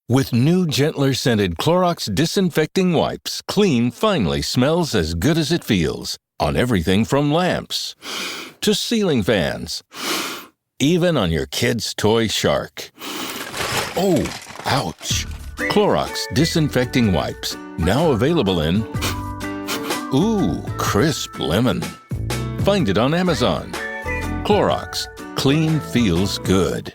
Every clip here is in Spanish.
With new, gentler scented Clorox disinfecting wipes, clean finally smells as good as it feels on everything from lamps to ceiling fans, even on your kid's toy shark. Oh, ouch. Clorox disinfecting wipes, now available in crisp lemon. Find it on Amazon. Clorox, clean feels good.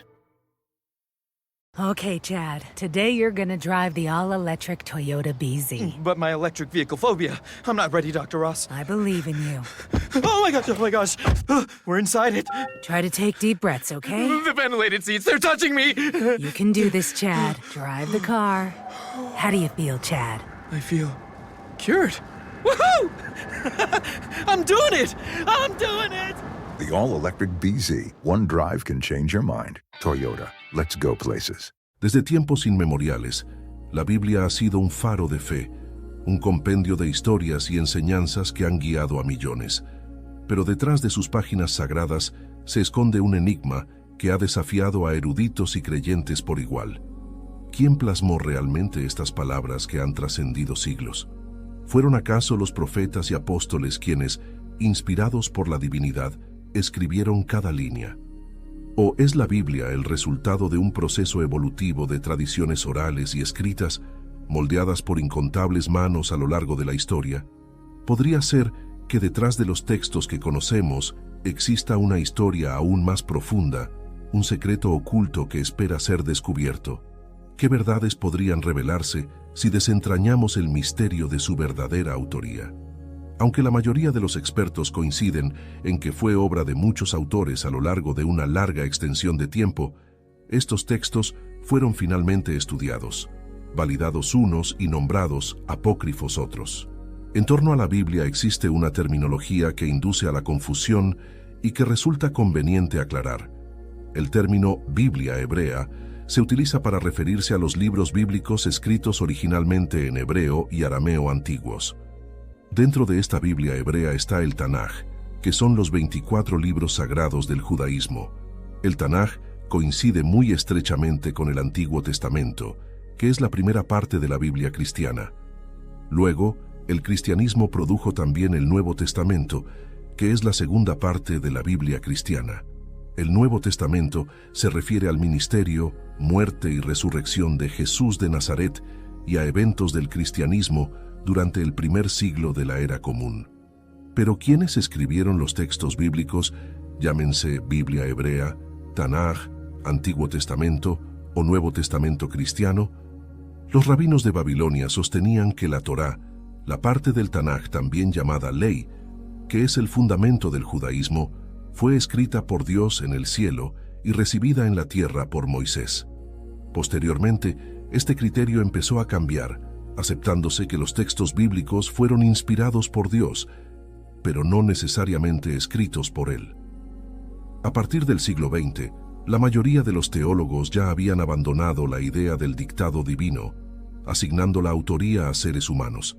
Okay, Chad. Today you're gonna drive the all-electric Toyota BZ. But my electric vehicle phobia. I'm not ready, Dr. Ross. I believe in you. Oh my gosh. We're inside it. Try to take deep breaths, okay? The ventilated seats, they're touching me. You can do this, Chad. Drive the car. How do you feel, Chad? I feel cured. Woohoo! I'm doing it! I'm doing it! The all-electric BZ. One drive can change your mind. Toyota. Let's go places. Desde tiempos inmemoriales, la Biblia ha sido un faro de fe, un compendio de historias y enseñanzas que han guiado a millones. Pero detrás de sus páginas sagradas se esconde un enigma que ha desafiado a eruditos y creyentes por igual. ¿Quién plasmó realmente estas palabras que han trascendido siglos? ¿Fueron acaso los profetas y apóstoles quienes, inspirados por la divinidad, escribieron cada línea? ¿O es la Biblia el resultado de un proceso evolutivo de tradiciones orales y escritas, moldeadas por incontables manos a lo largo de la historia? ¿Podría ser que detrás de los textos que conocemos exista una historia aún más profunda, un secreto oculto que espera ser descubierto? ¿Qué verdades podrían revelarse si desentrañamos el misterio de su verdadera autoría? Aunque la mayoría de los expertos coinciden en que fue obra de muchos autores a lo largo de una larga extensión de tiempo, estos textos fueron finalmente estudiados, validados unos y nombrados apócrifos otros. En torno a la Biblia existe una terminología que induce a la confusión y que resulta conveniente aclarar. El término Biblia hebrea se utiliza para referirse a los libros bíblicos escritos originalmente en hebreo y arameo antiguos. Dentro de esta Biblia hebrea está el Tanaj, que son los 24 libros sagrados del judaísmo. El Tanaj coincide muy estrechamente con el Antiguo Testamento, que es la primera parte de la Biblia cristiana. Luego, el cristianismo produjo también el Nuevo Testamento, que es la segunda parte de la Biblia cristiana. El Nuevo Testamento se refiere al ministerio, muerte y resurrección de Jesús de Nazaret y a eventos del cristianismo durante el primer siglo de la era común. Pero ¿quiénes escribieron los textos bíblicos, llámense Biblia hebrea, Tanaj, Antiguo Testamento o Nuevo Testamento cristiano? Los rabinos de Babilonia sostenían que la Torá, la parte del Tanaj también llamada ley, que es el fundamento del judaísmo, fue escrita por Dios en el cielo y recibida en la tierra por Moisés. Posteriormente, este criterio empezó a cambiar, aceptándose que los textos bíblicos fueron inspirados por Dios, pero no necesariamente escritos por Él. A partir del siglo XX, la mayoría de los teólogos ya habían abandonado la idea del dictado divino, asignando la autoría a seres humanos.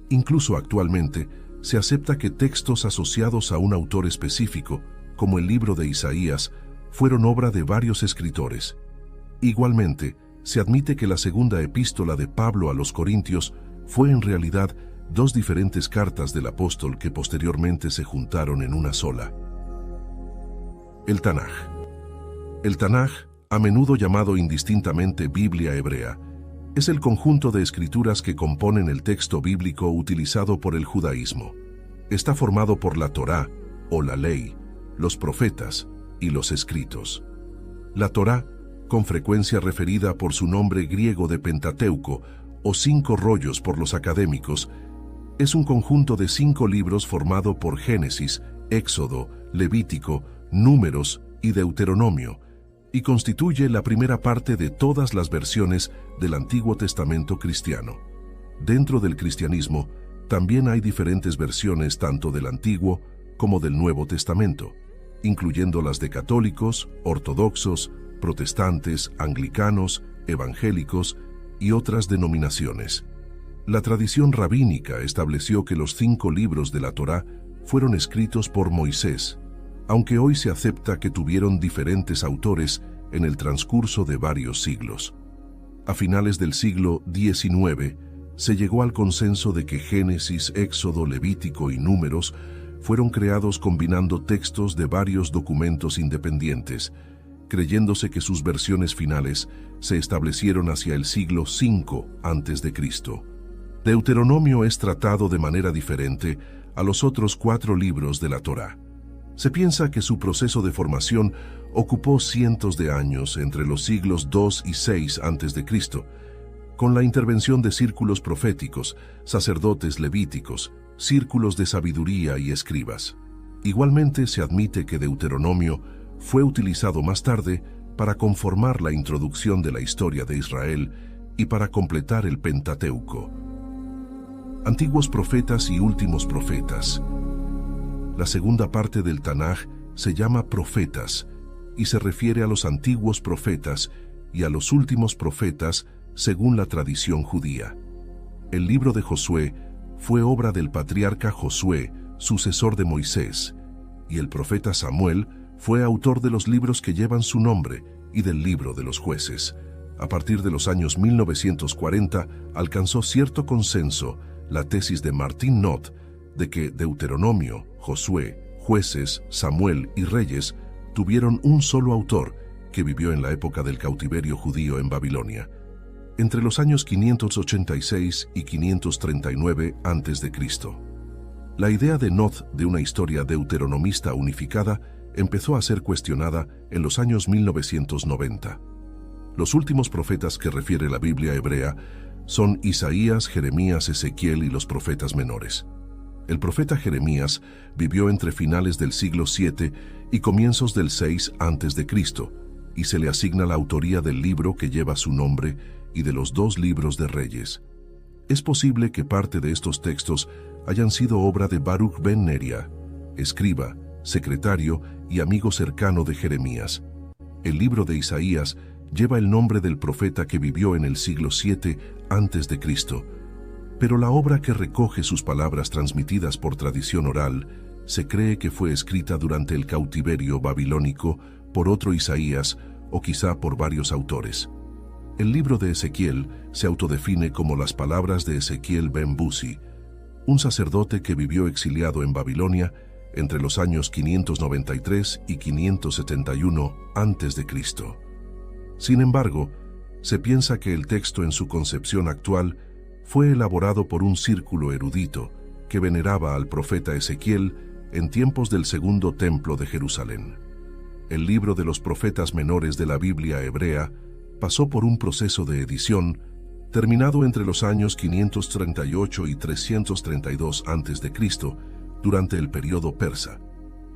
Incluso actualmente, se acepta que textos asociados a un autor específico, como el libro de Isaías, fueron obra de varios escritores. Igualmente, se admite que la segunda epístola de Pablo a los Corintios fue en realidad dos diferentes cartas del apóstol que posteriormente se juntaron en una sola. El Tanaj. El Tanaj, a menudo llamado indistintamente Biblia hebrea, es el conjunto de escrituras que componen el texto bíblico utilizado por el judaísmo. Está formado por la Torá, o la ley, los profetas y los escritos. La Torá, con frecuencia referida por su nombre griego de Pentateuco, o 5 rollos por los académicos, es un conjunto de 5 libros formado por Génesis, Éxodo, Levítico, Números y Deuteronomio, y constituye la primera parte de todas las versiones del Antiguo Testamento cristiano. Dentro del cristianismo, también hay diferentes versiones tanto del Antiguo como del Nuevo Testamento, incluyendo las de católicos, ortodoxos, protestantes, anglicanos, evangélicos y otras denominaciones. La tradición rabínica estableció que los 5 libros de la Torá fueron escritos por Moisés, aunque hoy se acepta que tuvieron diferentes autores en el transcurso de varios siglos. A finales del siglo XIX, se llegó al consenso de que Génesis, Éxodo, Levítico y Números fueron creados combinando textos de varios documentos independientes, creyéndose que sus versiones finales se establecieron hacia el siglo V a.C. Deuteronomio es tratado de manera diferente a los otros 4 libros de la Torá. Se piensa que su proceso de formación ocupó cientos de años entre los siglos II y VI a.C., con la intervención de círculos proféticos, sacerdotes levíticos, círculos de sabiduría y escribas. Igualmente se admite que Deuteronomio fue utilizado más tarde para conformar la introducción de la historia de Israel y para completar el Pentateuco. Antiguos profetas y últimos profetas. La segunda parte del Tanaj se llama Profetas y se refiere a los antiguos profetas y a los últimos profetas según la tradición judía. El libro de Josué fue obra del patriarca Josué, sucesor de Moisés, y el profeta Samuel fue autor de los libros que llevan su nombre y del libro de los jueces. A partir de los años 1940 alcanzó cierto consenso la tesis de Martín Noth de que Deuteronomio, Josué, Jueces, Samuel y Reyes tuvieron un solo autor que vivió en la época del cautiverio judío en Babilonia, entre los años 586 y 539 a.C. La idea de Noth de una historia deuteronomista unificada empezó a ser cuestionada en los años 1990. Los últimos profetas que refiere la Biblia hebrea son Isaías, Jeremías, Ezequiel y los profetas menores. El profeta Jeremías vivió entre finales del siglo VII y comienzos del VI a.C., y se le asigna la autoría del libro que lleva su nombre y de los 2 libros de Reyes. Es posible que parte de estos textos hayan sido obra de Baruch ben Neria, escriba, secretario y amigo cercano de Jeremías. El libro de Isaías lleva el nombre del profeta que vivió en el siglo VII a.C., pero la obra que recoge sus palabras transmitidas por tradición oral se cree que fue escrita durante el cautiverio babilónico por otro Isaías o quizá por varios autores. El libro de Ezequiel se autodefine como las palabras de Ezequiel ben Buzi, un sacerdote que vivió exiliado en Babilonia entre los años 593 y 571 a.C. Sin embargo, se piensa que el texto en su concepción actual fue elaborado por un círculo erudito que veneraba al profeta Ezequiel en tiempos del Segundo Templo de Jerusalén. El libro de los profetas menores de la Biblia hebrea pasó por un proceso de edición terminado entre los años 538 y 332 a.C. durante el período persa.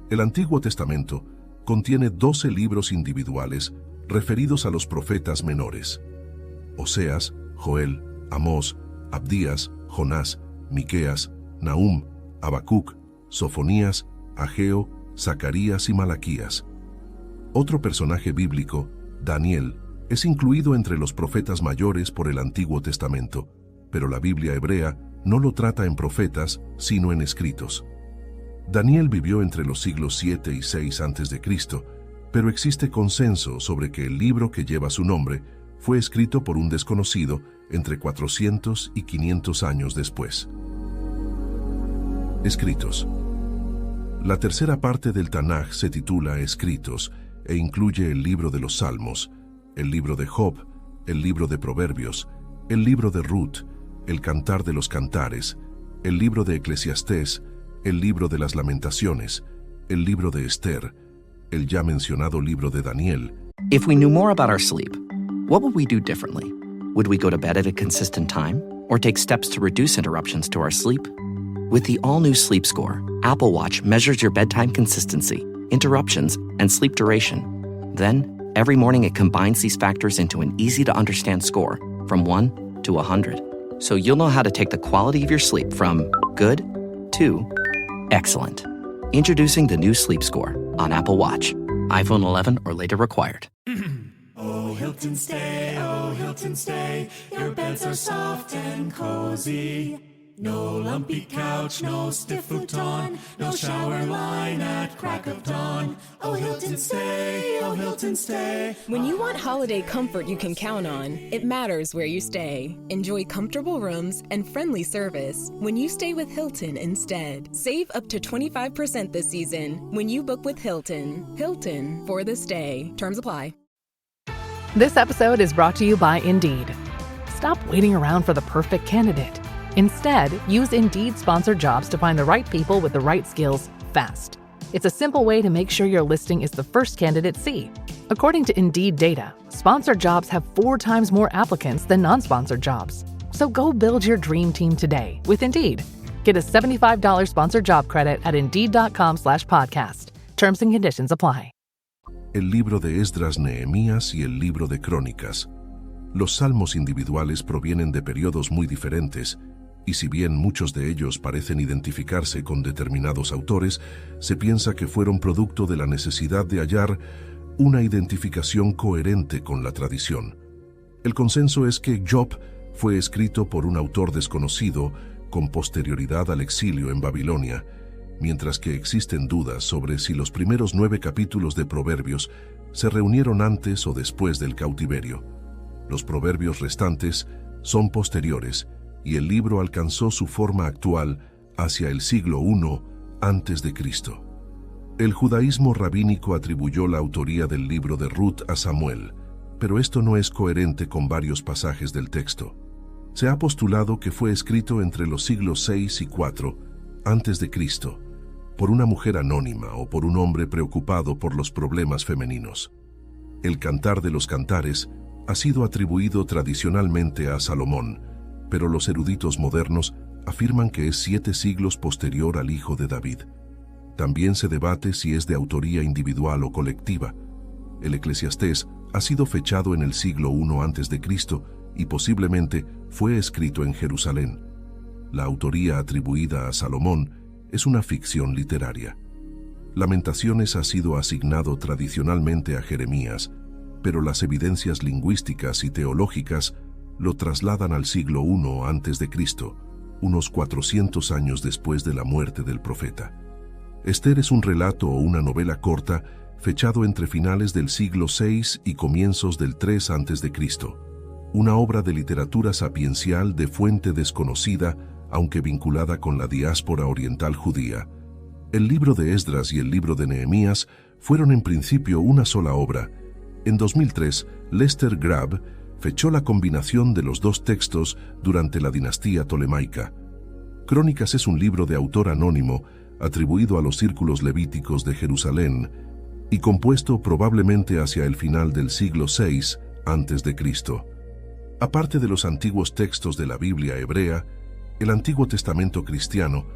El Antiguo Testamento contiene 12 libros individuales referidos a los profetas menores: Oseas, Joel, Amós, Abdías, Jonás, Miqueas, Nahum, Habacuc, Sofonías, Ageo, Zacarías y Malaquías. Otro personaje bíblico, Daniel, es incluido entre los profetas mayores por el Antiguo Testamento, pero la Biblia hebrea no lo trata en profetas, sino en escritos. Daniel vivió entre los siglos VII y VI a.C., pero existe consenso sobre que el libro que lleva su nombre fue escrito por un desconocido entre 400 y 500 años después. Escritos. La tercera parte del Tanaj se titula Escritos e incluye el libro de los Salmos, el libro de Job, el libro de Proverbios, el libro de Ruth, el Cantar de los Cantares, el libro de Eclesiastés, el libro de las Lamentaciones, el libro de Esther, el ya mencionado libro de Daniel. If we knew more about our sleep, what would we do differently? Would we go to bed at a consistent time or take steps to reduce interruptions to our sleep? With the all-new Sleep Score, Apple Watch measures your bedtime consistency, interruptions, and sleep duration. Then, every morning it combines these factors into an easy-to-understand score from 1 to 100. So you'll know how to take the quality of your sleep from good to excellent. Introducing the new Sleep Score on Apple Watch. iPhone 11 or later required. Oh, Hilton stay, your beds are soft and cozy. No lumpy couch, no stiff futon, no shower line at crack of dawn. Oh, Hilton, stay, oh, Hilton, stay. When you want holiday comfort you can count on, it matters where you stay. Enjoy comfortable rooms and friendly service when you stay with Hilton instead. Save up to 25% this season when you book with Hilton. Hilton for the stay. Terms apply. This episode is brought to you by Indeed. Stop waiting around for the perfect candidate. Instead, use Indeed sponsored jobs to find the right people with the right skills fast. It's a simple way to make sure your listing is the first candidates see. According to Indeed data, sponsored jobs have 4 times more applicants than non-sponsored jobs. So go build your dream team today with Indeed. Get a $75 sponsored job credit at Indeed.com/podcast. Terms and conditions apply. El libro de Esdras, Nehemías y el libro de Crónicas. Los salmos individuales provienen de periodos muy diferentes, y si bien muchos de ellos parecen identificarse con determinados autores, se piensa que fueron producto de la necesidad de hallar una identificación coherente con la tradición. El consenso es que Job fue escrito por un autor desconocido con posterioridad al exilio en Babilonia, mientras que existen dudas sobre si los primeros 9 capítulos de Proverbios se reunieron antes o después del cautiverio. Los proverbios restantes son posteriores, y el libro alcanzó su forma actual hacia el siglo I a.C. El judaísmo rabínico atribuyó la autoría del libro de Ruth a Samuel, pero esto no es coherente con varios pasajes del texto. Se ha postulado que fue escrito entre los siglos VI y IV a.C., por una mujer anónima o por un hombre preocupado por los problemas femeninos. El Cantar de los Cantares ha sido atribuido tradicionalmente a Salomón, pero los eruditos modernos afirman que es 7 siglos posterior al hijo de David. También se debate si es de autoría individual o colectiva. El Eclesiastés ha sido fechado en el siglo I a.C. y posiblemente fue escrito en Jerusalén. La autoría atribuida a Salomón es una ficción literaria. Lamentaciones ha sido asignado tradicionalmente a Jeremías, pero las evidencias lingüísticas y teológicas lo trasladan al siglo I a.C., unos 400 años después de la muerte del profeta. Esther es un relato o una novela corta fechado entre finales del siglo VI y comienzos del III a.C., una obra de literatura sapiencial de fuente desconocida, aunque vinculada con la diáspora oriental judía. El libro de Esdras y el libro de Nehemías fueron en principio una sola obra. En 2003, Lester Grabb fechó la combinación de los 2 textos durante la dinastía tolemaica. Crónicas es un libro de autor anónimo atribuido a los círculos levíticos de Jerusalén y compuesto probablemente hacia el final del siglo VI a.C. Aparte de los antiguos textos de la Biblia hebrea, el Antiguo Testamento cristiano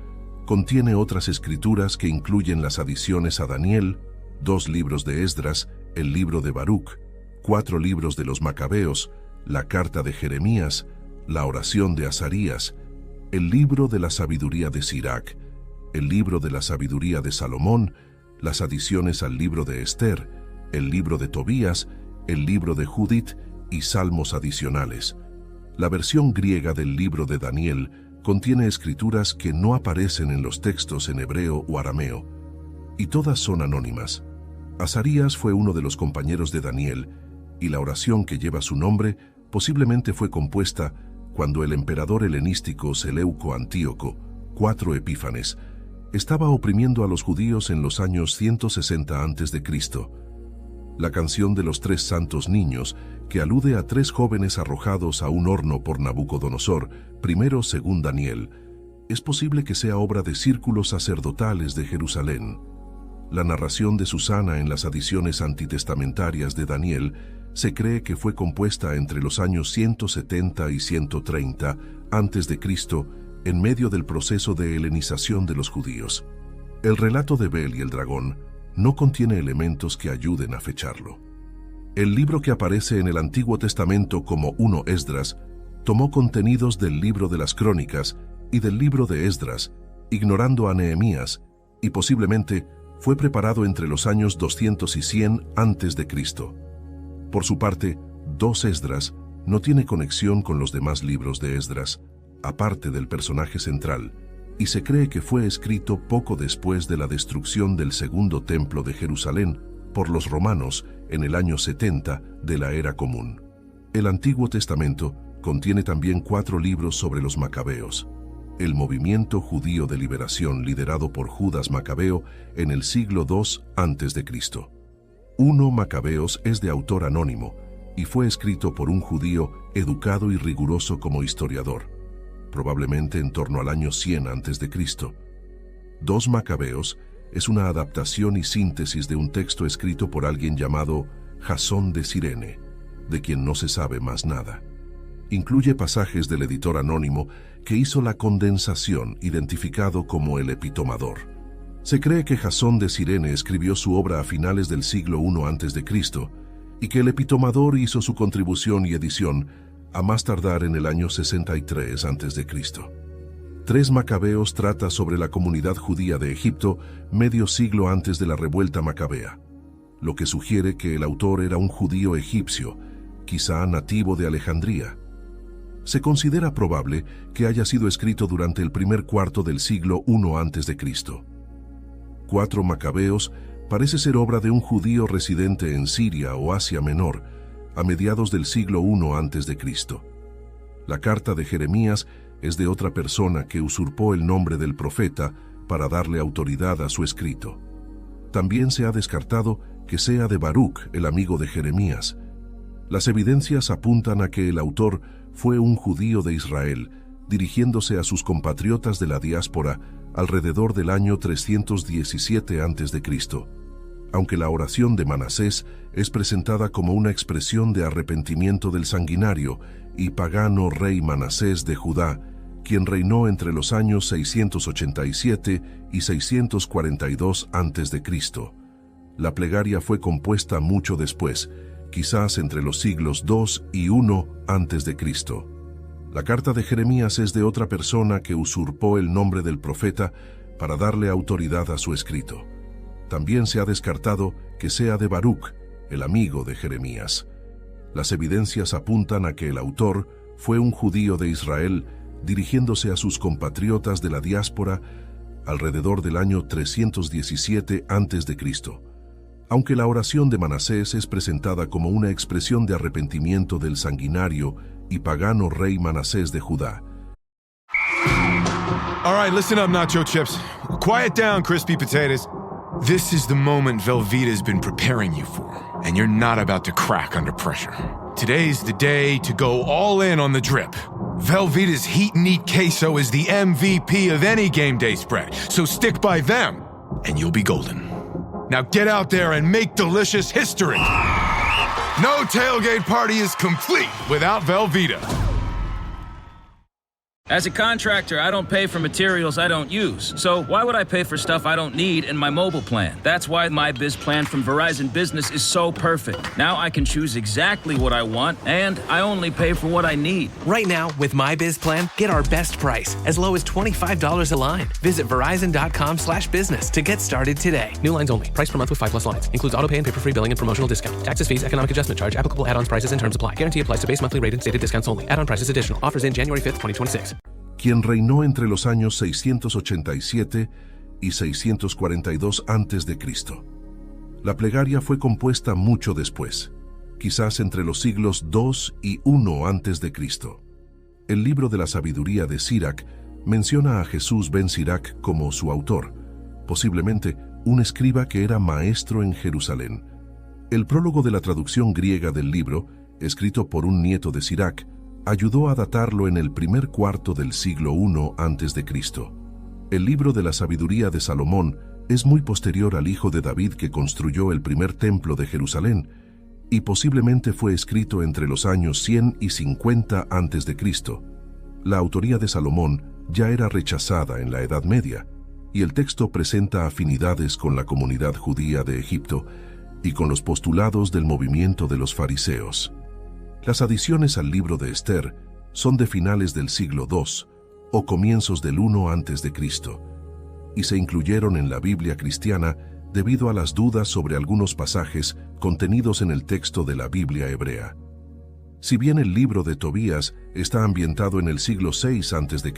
contiene otras escrituras que incluyen las adiciones a Daniel, 2 libros de Esdras, el libro de Baruch, 4 libros de los Macabeos, la carta de Jeremías, la oración de Azarías, el libro de la sabiduría de Sirac, el libro de la sabiduría de Salomón, las adiciones al libro de Esther, el libro de Tobías, el libro de Judith y salmos adicionales. La versión griega del libro de Daniel contiene escrituras que no aparecen en los textos en hebreo o arameo, y todas son anónimas. Azarías fue uno de los compañeros de Daniel, y la oración que lleva su nombre posiblemente fue compuesta cuando el emperador helenístico Seleuco Antíoco, 4 Epífanes, estaba oprimiendo a los judíos en los años 160 a.C. La canción de los 3 santos niños, que alude a 3 jóvenes arrojados a un horno por Nabucodonosor, primero según Daniel, es posible que sea obra de círculos sacerdotales de Jerusalén. La narración de Susana en las adiciones antitestamentarias de Daniel se cree que fue compuesta entre los años 170 y 130 a.C., en medio del proceso de helenización de los judíos. El relato de Bel y el dragón no contiene elementos que ayuden a fecharlo. El libro que aparece en el Antiguo Testamento como 1 Esdras tomó contenidos del libro de las Crónicas y del libro de Esdras, ignorando a Nehemías, y posiblemente fue preparado entre los años 200 y 100 a.C. Por su parte, 2 Esdras no tiene conexión con los demás libros de Esdras, aparte del personaje central, y se cree que fue escrito poco después de la destrucción del segundo templo de Jerusalén por los romanos en el año 70 de la Era Común. El Antiguo Testamento contiene también 4 libros sobre los macabeos, el movimiento judío de liberación liderado por Judas Macabeo en el siglo II a.C. 1 Macabeos es de autor anónimo y fue escrito por un judío educado y riguroso como historiador, probablemente en torno al año 100 a.C. 2 Macabeos es una adaptación y síntesis de un texto escrito por alguien llamado Jasón de Cirene, de quien no se sabe más nada. Incluye pasajes del editor anónimo que hizo la condensación, identificado como el Epitomador. Se cree que Jasón de Cirene escribió su obra a finales del siglo I a.C. y que el Epitomador hizo su contribución y edición a más tardar en el año 63 a.C. 3 Macabeos trata sobre la comunidad judía de Egipto medio siglo antes de la revuelta macabea, lo que sugiere que el autor era un judío egipcio, quizá nativo de Alejandría. Se considera probable que haya sido escrito durante el primer cuarto del siglo I a.C. 4 Macabeos parece ser obra de un judío residente en Siria o Asia Menor a mediados del siglo I a.C. La carta de Jeremías es de otra persona que usurpó el nombre del profeta para darle autoridad a su escrito. También se ha descartado que sea de Baruc, el amigo de Jeremías. Las evidencias apuntan a que el autor fue un judío de Israel, dirigiéndose a sus compatriotas de la diáspora alrededor del año 317 a.C., aunque la oración de Manasés es presentada como una expresión de arrepentimiento del sanguinario y pagano rey Manasés de Judá, quien reinó entre los años 687 y 642 a.C. La plegaria fue compuesta mucho después, quizás entre los siglos II y I a.C. La carta de Jeremías es de otra persona que usurpó el nombre del profeta para darle autoridad a su escrito. También se ha descartado que sea de Baruc, el amigo de Jeremías. Las evidencias apuntan a que el autor fue un judío de Israel dirigiéndose a sus compatriotas de la diáspora alrededor del año 317 a.C., aunque la oración de Manasés es presentada como una expresión de arrepentimiento del sanguinario y pagano rey Manasés de Judá. All right, listen up, Nacho Chips. Quiet down, crispy potatoes. This is the moment Velveeta's been preparing you for, and you're not about to crack under pressure. Today's the day to go all in on the drip. Velveeta's Heat and Eat Queso is the MVP of any game day spread, so stick by them, and you'll be golden. Now get out there and make delicious history. No tailgate party is complete without Velveeta. As a contractor, I don't pay for materials I don't use. So why would I pay for stuff I don't need in my mobile plan? That's why my Biz plan from Verizon Business is so perfect. Now I can choose exactly what I want, and I only pay for what I need. Right now, with my Biz plan, get our best price, as low as $25 a line. Visit Verizon.com/business to get started today. New lines only. Price per month with 5+ lines. Includes autopay and paper-free billing and promotional discount. Taxes, fees, economic adjustment charge. Applicable add-ons, prices, and terms apply. Guarantee applies to base monthly rate and stated discounts only. Add-on prices additional. Offers in January 5th, 2026. Quien reinó entre los años 687 y 642 a.C. La plegaria fue compuesta mucho después, quizás entre los siglos II y I a.C. El libro de la sabiduría de Sirac menciona a Jesús ben Sirac como su autor, posiblemente un escriba que era maestro en Jerusalén. El prólogo de la traducción griega del libro, escrito por un nieto de Sirac, ayudó a datarlo en el primer cuarto del siglo I a.C. El libro de la sabiduría de Salomón es muy posterior al hijo de David que construyó el primer templo de Jerusalén y posiblemente fue escrito entre los años 100 y 50 a.C. La autoría de Salomón ya era rechazada en la Edad Media y el texto presenta afinidades con la comunidad judía de Egipto y con los postulados del movimiento de los fariseos. Las adiciones al libro de Esther son de finales del siglo II o comienzos del I a.C. y se incluyeron en la Biblia cristiana debido a las dudas sobre algunos pasajes contenidos en el texto de la Biblia hebrea. Si bien el libro de Tobías está ambientado en el siglo VI a.C.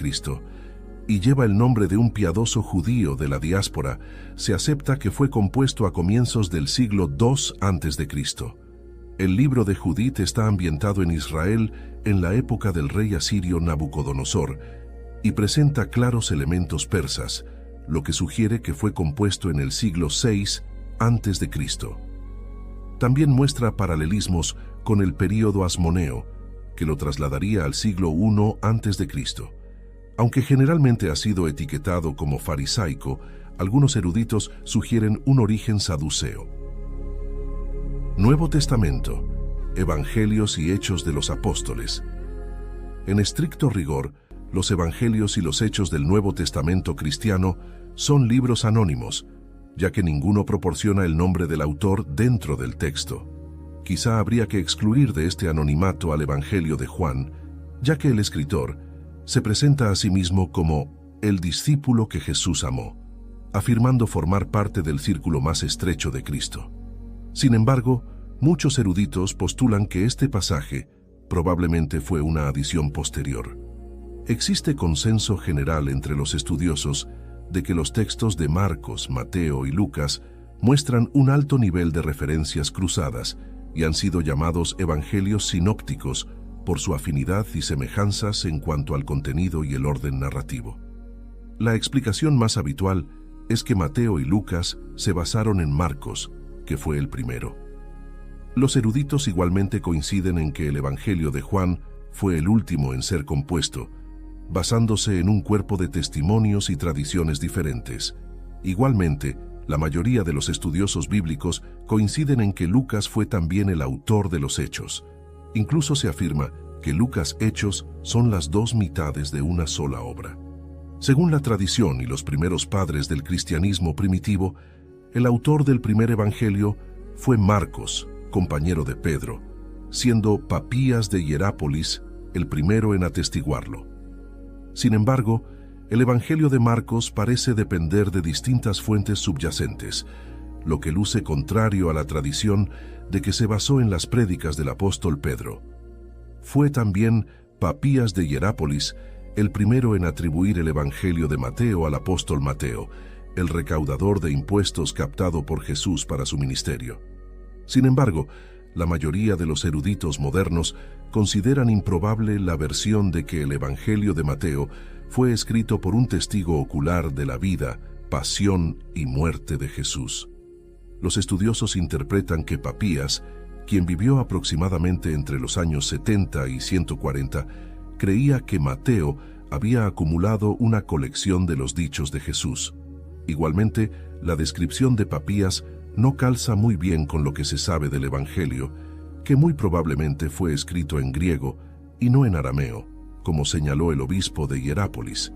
y lleva el nombre de un piadoso judío de la diáspora, se acepta que fue compuesto a comienzos del siglo II a.C. El libro de Judith está ambientado en Israel en la época del rey asirio Nabucodonosor y presenta claros elementos persas, lo que sugiere que fue compuesto en el siglo VI a.C. También muestra paralelismos con el período asmoneo, que lo trasladaría al siglo I a.C. Aunque generalmente ha sido etiquetado como farisaico, algunos eruditos sugieren un origen saduceo. Nuevo Testamento, Evangelios y Hechos de los Apóstoles. En estricto rigor, los Evangelios y los Hechos del Nuevo Testamento cristiano son libros anónimos, ya que ninguno proporciona el nombre del autor dentro del texto. Quizá habría que excluir de este anonimato al Evangelio de Juan, ya que el escritor se presenta a sí mismo como el discípulo que Jesús amó, afirmando formar parte del círculo más estrecho de Cristo. Sin embargo, muchos eruditos postulan que este pasaje probablemente fue una adición posterior. Existe consenso general entre los estudiosos de que los textos de Marcos, Mateo y Lucas muestran un alto nivel de referencias cruzadas y han sido llamados evangelios sinópticos por su afinidad y semejanzas en cuanto al contenido y el orden narrativo. La explicación más habitual es que Mateo y Lucas se basaron en Marcos, que fue el primero. Los eruditos igualmente coinciden en que el Evangelio de Juan fue el último en ser compuesto, basándose en un cuerpo de testimonios y tradiciones diferentes. Igualmente, la mayoría de los estudiosos bíblicos coinciden en que Lucas fue también el autor de los Hechos. Incluso se afirma que Lucas Hechos son las dos mitades de una sola obra. Según la tradición y los primeros padres del cristianismo primitivo, el autor del primer evangelio fue Marcos, compañero de Pedro, siendo Papías de Hierápolis el primero en atestiguarlo. Sin embargo, el Evangelio de Marcos parece depender de distintas fuentes subyacentes, lo que luce contrario a la tradición de que se basó en las prédicas del apóstol Pedro. Fue también Papías de Hierápolis el primero en atribuir el Evangelio de Mateo al apóstol Mateo, el recaudador de impuestos captado por Jesús para su ministerio. Sin embargo, la mayoría de los eruditos modernos consideran improbable la versión de que el Evangelio de Mateo fue escrito por un testigo ocular de la vida, pasión y muerte de Jesús. Los estudiosos interpretan que Papías, quien vivió aproximadamente entre los años 70 y 140, creía que Mateo había acumulado una colección de los dichos de Jesús. Igualmente, la descripción de Papías no calza muy bien con lo que se sabe del Evangelio, que muy probablemente fue escrito en griego y no en arameo, como señaló el obispo de Hierápolis.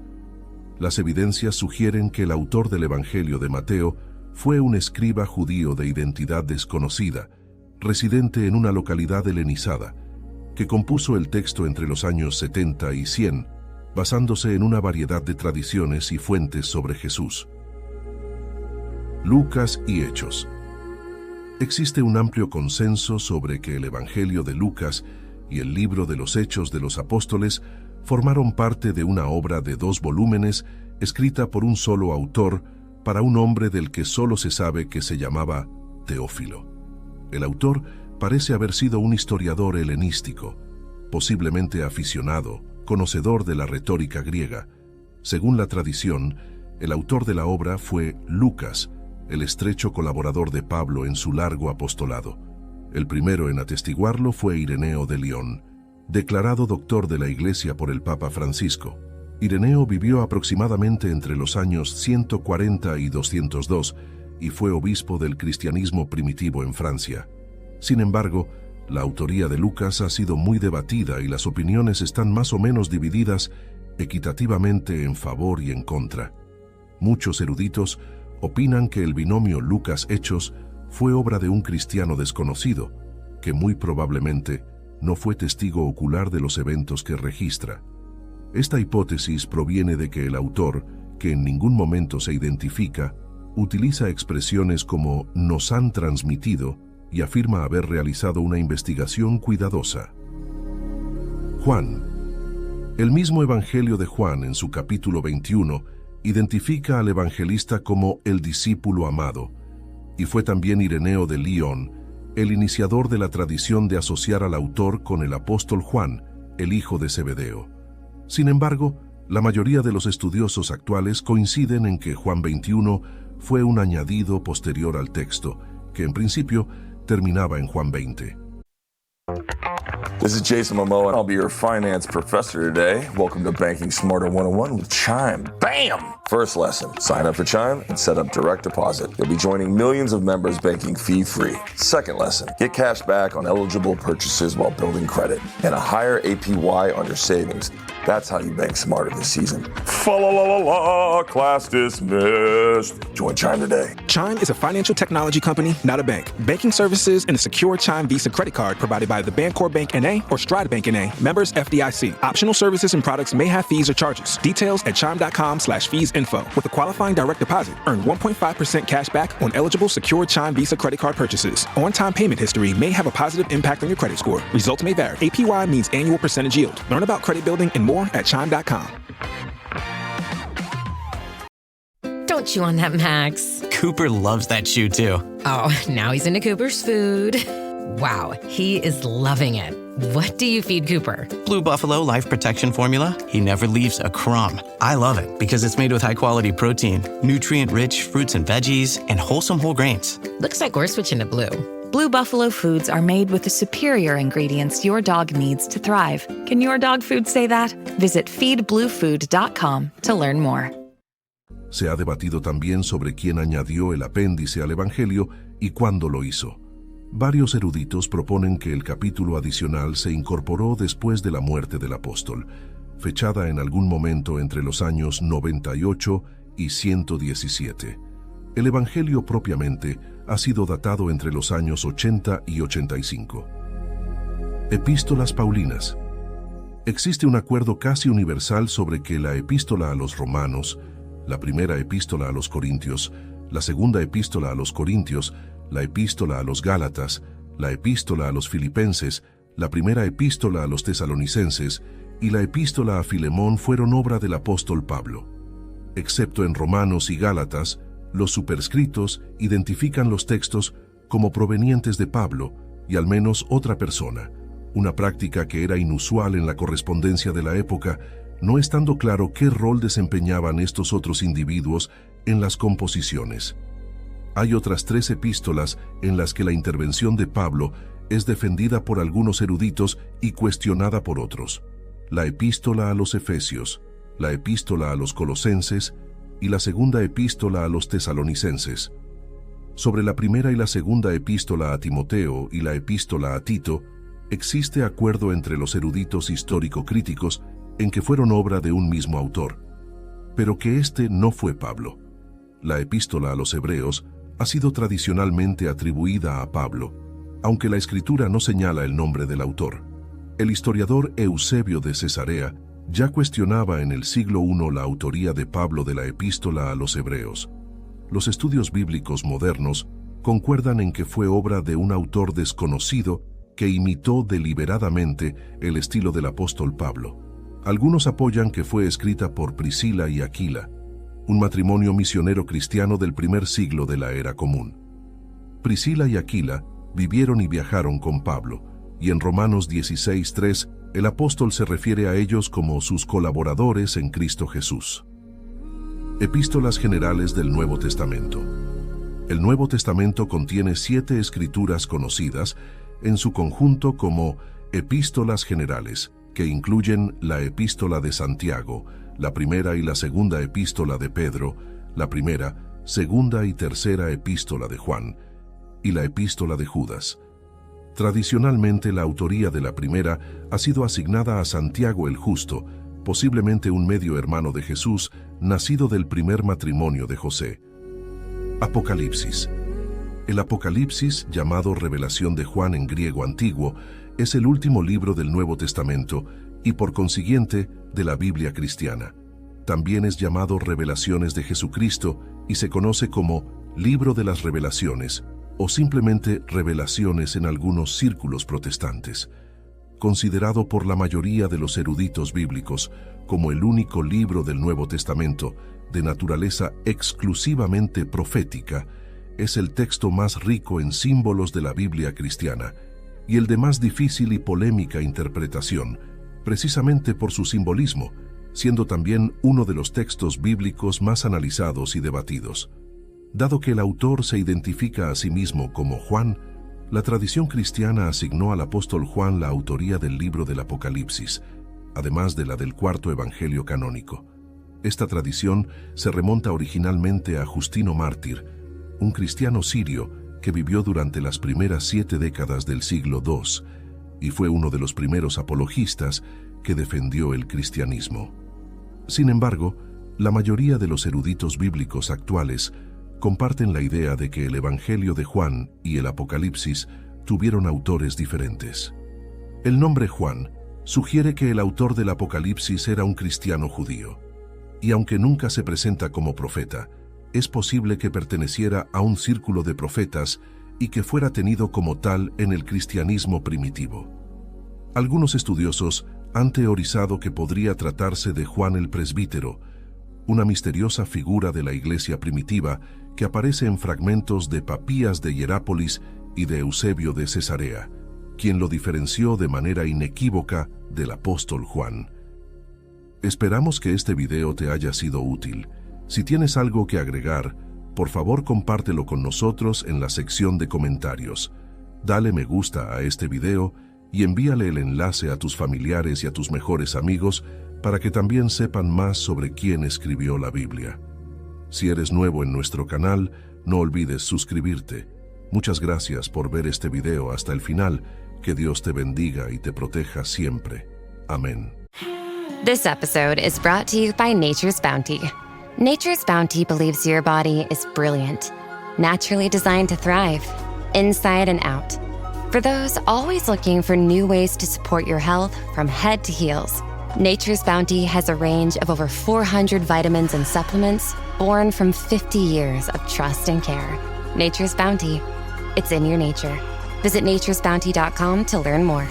Las evidencias sugieren que el autor del Evangelio de Mateo fue un escriba judío de identidad desconocida, residente en una localidad helenizada, que compuso el texto entre los años 70 y 100, basándose en una variedad de tradiciones y fuentes sobre Jesús. Lucas y Hechos. Existe un amplio consenso sobre que el Evangelio de Lucas y el libro de los Hechos de los Apóstoles formaron parte de una obra de 2 volúmenes escrita por un solo autor para un hombre del que solo se sabe que se llamaba Teófilo. El autor parece haber sido un historiador helenístico, posiblemente aficionado, conocedor de la retórica griega. Según la tradición, el autor de la obra fue Lucas, el estrecho colaborador de Pablo en su largo apostolado. El primero en atestiguarlo fue Ireneo de León, declarado doctor de la Iglesia por el Papa Francisco. Ireneo vivió aproximadamente entre los años 140 y 202 y fue obispo del cristianismo primitivo en Francia. Sin embargo, la autoría de Lucas ha sido muy debatida y las opiniones están más o menos divididas equitativamente en favor y en contra. Muchos eruditos opinan que el binomio Lucas-Hechos fue obra de un cristiano desconocido, que muy probablemente no fue testigo ocular de los eventos que registra. Esta hipótesis proviene de que el autor, que en ningún momento se identifica, utiliza expresiones como «nos han transmitido» y afirma haber realizado una investigación cuidadosa. Juan. El mismo Evangelio de Juan, en su capítulo 21, identifica al evangelista como el discípulo amado, y fue también Ireneo de Lyon el iniciador de la tradición de asociar al autor con el apóstol Juan, el hijo de Zebedeo. Sin embargo, la mayoría de los estudiosos actuales coinciden en que Juan 21 fue un añadido posterior al texto, que en principio terminaba en Juan 20. This is Jason Momoa, and I'll be your finance professor today. Welcome to Banking Smarter 101 with Chime. Bam! First lesson, sign up for Chime and set up direct deposit. You'll be joining millions of members banking fee-free. Second lesson, get cash back on eligible purchases while building credit and a higher APY on your savings. That's how you bank smarter this season. Fa-la-la-la-la, class dismissed. Join Chime today. Chime is a financial technology company, not a bank. Banking services and a secure Chime Visa credit card provided by the Bancorp Bank N.A. or Stride Bank N.A. Members FDIC. Optional services and products may have fees or charges. Details at chime.com/feesinfo. With a qualifying direct deposit, earn 1.5% cash back on eligible secure Chime Visa credit card purchases. On-time payment history may have a positive impact on your credit score. Results may vary. APY means annual percentage yield. Learn about credit building and more at chime.com. Don't chew on that, Max. Cooper loves that chew too. Oh, now he's into Cooper's food. Wow, he is loving it. What do you feed Cooper? Blue Buffalo Life Protection Formula. He never leaves a crumb. I love it because it's made with high-quality protein, nutrient-rich fruits and veggies, and wholesome whole grains. Looks like we're switching to Blue. Blue Buffalo foods are made with the superior ingredients your dog needs to thrive. Can your dog food say that? Visit feedbluefood.com to learn more. Se ha debatido también sobre quién añadió el apéndice al Evangelio y cuándo lo hizo. Varios eruditos proponen que el capítulo adicional se incorporó después de la muerte del apóstol, fechada en algún momento entre los años 98 y 117. El Evangelio propiamente ha sido datado entre los años 80 y 85. Epístolas Paulinas. Existe un acuerdo casi universal sobre que la epístola a los romanos, la primera epístola a los corintios, la segunda epístola a los corintios, la epístola a los gálatas, la epístola a los filipenses, la primera epístola a los tesalonicenses y la epístola a Filemón fueron obra del apóstol Pablo. Excepto en Romanos y Gálatas, los superscritos identifican los textos como provenientes de Pablo y al menos otra persona, una práctica que era inusual en la correspondencia de la época, no estando claro qué rol desempeñaban estos otros individuos en las composiciones. Hay otras 3 epístolas en las que la intervención de Pablo es defendida por algunos eruditos y cuestionada por otros. La epístola a los Efesios, la epístola a los Colosenses y la segunda epístola a los Tesalonicenses. Sobre la primera y la segunda epístola a Timoteo y la epístola a Tito, existe acuerdo entre los eruditos histórico-críticos en que fueron obra de un mismo autor, pero que este no fue Pablo. La epístola a los Hebreos ha sido tradicionalmente atribuida a Pablo, aunque la escritura no señala el nombre del autor. El historiador Eusebio de Cesarea ya cuestionaba en el siglo I la autoría de Pablo de la epístola a los Hebreos. Los estudios bíblicos modernos concuerdan en que fue obra de un autor desconocido que imitó deliberadamente el estilo del apóstol Pablo. Algunos apoyan que fue escrita por Priscila y Aquila, un matrimonio misionero cristiano del primer siglo de la era común. Priscila y Aquila vivieron y viajaron con Pablo, y en Romanos 16:3 el apóstol se refiere a ellos como sus colaboradores en Cristo Jesús. Epístolas generales del Nuevo Testamento. El Nuevo Testamento contiene 7 escrituras conocidas en su conjunto como epístolas generales, que incluyen la epístola de Santiago, la primera y la segunda epístola de Pedro, la primera, segunda y tercera epístola de Juan, y la epístola de Judas. Tradicionalmente la autoría de la primera ha sido asignada a Santiago el Justo, posiblemente un medio hermano de Jesús, nacido del primer matrimonio de José. Apocalipsis. El Apocalipsis, llamado Revelación de Juan en griego antiguo, es el último libro del Nuevo Testamento y por consiguiente de la Biblia cristiana. También es llamado Revelaciones de Jesucristo y se conoce como Libro de las Revelaciones o simplemente Revelaciones en algunos círculos protestantes. considerado por la mayoría de los eruditos bíblicos como el único libro del Nuevo Testamento de naturaleza exclusivamente profética, es el texto más rico en símbolos de la Biblia cristiana y el de más difícil y polémica interpretación, precisamente por su simbolismo, siendo también uno de los textos bíblicos más analizados y debatidos. Dado que el autor se identifica a sí mismo como Juan, la tradición cristiana asignó al apóstol Juan la autoría del libro del Apocalipsis, además de la del cuarto evangelio canónico. Esta tradición se remonta originalmente a Justino Mártir, un cristiano sirio que vivió durante las primeras 7 décadas del siglo II y fue uno de los primeros apologistas que defendió el cristianismo. Sin embargo, la mayoría de los eruditos bíblicos actuales comparten la idea de que el Evangelio de Juan y el Apocalipsis tuvieron autores diferentes. El nombre Juan sugiere que el autor del Apocalipsis era un cristiano judío, y aunque nunca se presenta como profeta, es posible que perteneciera a un círculo de profetas y que fuera tenido como tal en el cristianismo primitivo. Algunos estudiosos han teorizado que podría tratarse de Juan el Presbítero, una misteriosa figura de la iglesia primitiva que aparece en fragmentos de Papías de Hierápolis y de Eusebio de Cesarea, quien lo diferenció de manera inequívoca del apóstol Juan. Esperamos que este video te haya sido útil. Si tienes algo que agregar, por favor compártelo con nosotros en la sección de comentarios. Dale me gusta a este video y envíale el enlace a tus familiares y a tus mejores amigos para que también sepan más sobre quién escribió la Biblia. Si eres nuevo en nuestro canal, no olvides suscribirte. Muchas gracias por ver este video hasta el final. Que Dios te bendiga y te proteja siempre. Amén. This episode is brought to you by Nature's Bounty. Nature's Bounty believes your body is brilliant, naturally designed to thrive, inside and out. For those always looking for new ways to support your health from head to heels, Nature's Bounty has a range of over 400 vitamins and supplements born from 50 years of trust and care. Nature's Bounty. It's in your nature. Visit naturesbounty.com to learn more.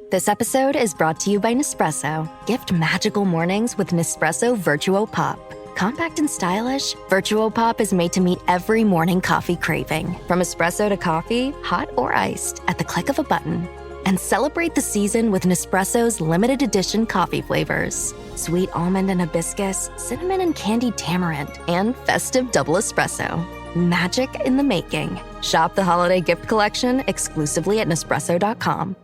This episode is brought to you by Nespresso. Gift magical mornings with Nespresso Virtuo Pop. Compact and stylish, Virtuo Pop is made to meet every morning coffee craving. From espresso to coffee, hot or iced, at the click of a button. And celebrate the season with Nespresso's limited edition coffee flavors. Sweet almond and hibiscus, cinnamon and candied tamarind, and festive double espresso. Magic in the making. Shop the holiday gift collection exclusively at Nespresso.com.